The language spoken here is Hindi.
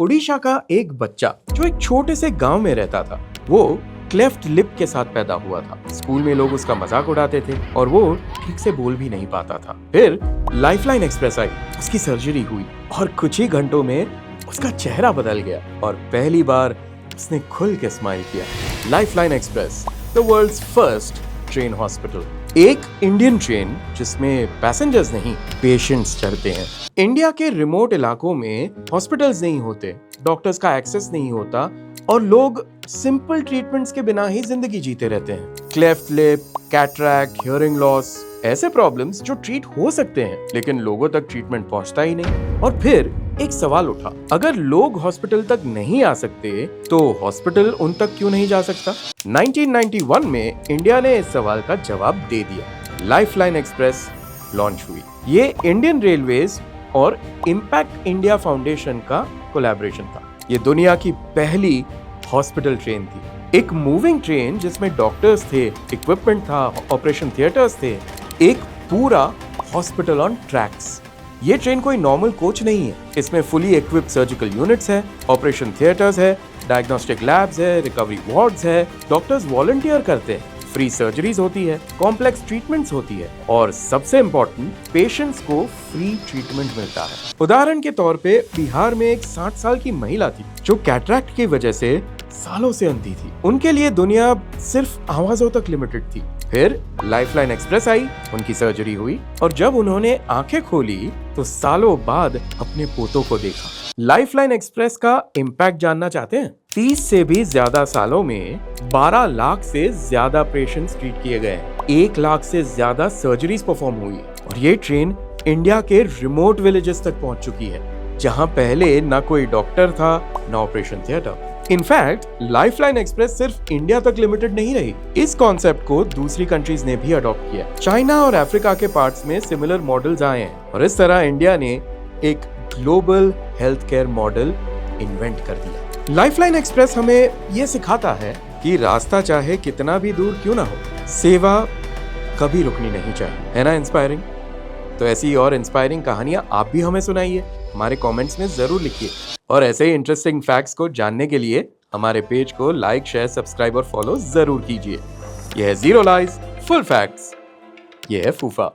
ओडिशा का एक बच्चा जो एक छोटे से गांव में रहता था, वो क्लेफ्ट लिप के साथ पैदा हुआ था। स्कूल में लोग उसका मजाक उड़ाते थे और वो ठीक से बोल भी नहीं पाता था। फिर लाइफलाइन एक्सप्रेस आई, उसकी सर्जरी हुई और कुछ ही घंटों में उसका चेहरा बदल गया और पहली बार उसने खुल के स्माइल किया। Lifeline Express, the world's first train hospital. एक इंडियन ट्रेन जिसमें पैसेंजर्स नहीं, पेशेंट्स चढ़ते हैं। इंडिया के रिमोट इलाकों में हॉस्पिटल्स नहीं होते, डॉक्टर्स का एक्सेस नहीं होता और लोग सिंपल ट्रीटमेंट्स के बिना ही जिंदगी जीते रहते हैं। Cleft lip, cataract, hearing loss, ऐसे प्रॉब्लम्स जो ट्रीट हो सकते हैं, लेकिन लोगों तक ट्रीटमेंट पहुंचता ही नहीं। और फिर एक सवाल उठा, अगर लोग हॉस्पिटल तक नहीं आ सकते तो हॉस्पिटल उन तक क्यों नहीं जा सकता? 1991 में इंडिया ने इस सवाल का जवाब दे दिया। लाइफलाइन एक्सप्रेस लॉन्च हुई। ये इंडियन रेलवेज और इम्पैक्ट इंडिया फाउंडेशन का कोलैबोरेशन था। ये दुनिया की पहली हॉस्पिटल ट्रेन थी, एक मूविंग ट्रेन जिसमें डॉक्टर्स थे, इक्विपमेंट था, ऑपरेशन थिएटर्स थे, एक पूरा हॉस्पिटल ऑन ट्रैक्स। ये ट्रेन कोई नॉर्मल कोच नहीं है, इसमें फुली इक्विप्ड सर्जिकल यूनिट्स है, ऑपरेशन थिएटर्स है, डायग्नोस्टिक लैब्स है, रिकवरी वार्ड्स है, डॉक्टर्स वॉलंटियर करते हैं, फ्री सर्जरीज होती है, कॉम्प्लेक्स ट्रीटमेंट्स होती है और सबसे इम्पोर्टेंट, पेशेंट्स को फ्री ट्रीटमेंट मिलता है। उदाहरण के तौर पे बिहार में एक 60 साल की महिला थी जो कैटरैक्ट की वजह से सालों से अंधी थी। उनके लिए दुनिया सिर्फ आवाजों तक लिमिटेड थी। फिर लाइफलाइन एक्सप्रेस आई, उनकी सर्जरी हुई और जब उन्होंने आंखें खोली तो सालों बाद अपने पोतों को देखा। लाइफलाइन एक्सप्रेस का इम्पैक्ट जानना चाहते हैं? 30 से भी ज्यादा सालों में 12 लाख से ज्यादा पेशेंट्स ट्रीट किए गए, 1 लाख से ज्यादा सर्जरीज परफॉर्म हुई और ये ट्रेन इंडिया के रिमोट विलेजेस तक पहुंच चुकी है, जहां पहले ना कोई डॉक्टर था, ना operation theatre. In fact lifeline express सिर्फ इंडिया तक लिमिटेड नहीं रही, इस कॉन्सेप्ट को दूसरी कंट्रीज ने भी अडॉप्ट किया। चाइना और अफ्रीका के पार्ट्स में सिमिलर मॉडल्स आए हैं और इस तरह इंडिया ने एक global health care model invent कर दिया। लाइफलाइन एक्सप्रेस हमें यह सिखाता है कि रास्ता चाहे कितना भी दूर क्यों ना हो, सेवा कभी रुकनी नहीं चाहिए। है ना इंस्पायरिंग? तो ऐसी और इंस्पायरिंग कहानियां आप भी हमें सुनाइए, हमारे कमेंट्स में जरूर लिखिए। और ऐसे ही इंटरेस्टिंग फैक्ट्स को जानने के लिए हमारे पेज को लाइक, शेयर, सब्सक्राइब और फॉलो जरूर कीजिए। यह है जीरो लाइज फुल फैक्ट्स, यह है फूफा।